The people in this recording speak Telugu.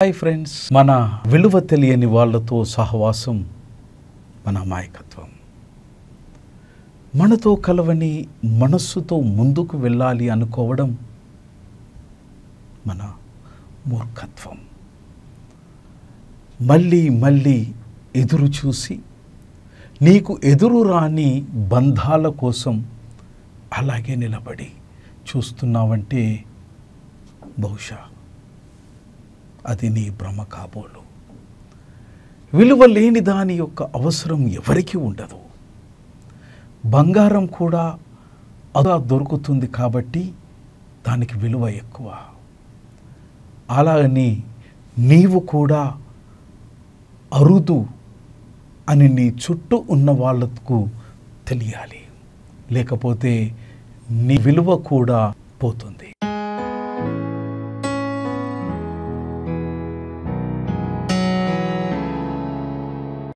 హాయ్ ఫ్రెండ్స్, మన విలువ తెలియని వాళ్ళతో సహవాసం మన అమాయకత్వం. మనతో కలవని మనస్సుతో ముందుకు వెళ్ళాలి అనుకోవడం మన మూర్ఖత్వం. మళ్ళీ మళ్ళీ ఎదురు చూసి నీకు ఎదురు రాని బంధాల కోసం అలాగే నిలబడి చూస్తున్నావంటే బహుశా అది నీ భ్రమ కాబోలు. విలువ లేని దాని యొక్క అవసరం ఎవరికీ ఉండదు. బంగారం కూడా అలా దొరుకుతుంది కాబట్టి దానికి విలువ ఎక్కువ. అలాగని నీవు కూడా అరుదు అని నీ చుట్టూ ఉన్న వాళ్ళకు తెలియాలి, లేకపోతే నీ విలువ కూడా పోతుంది.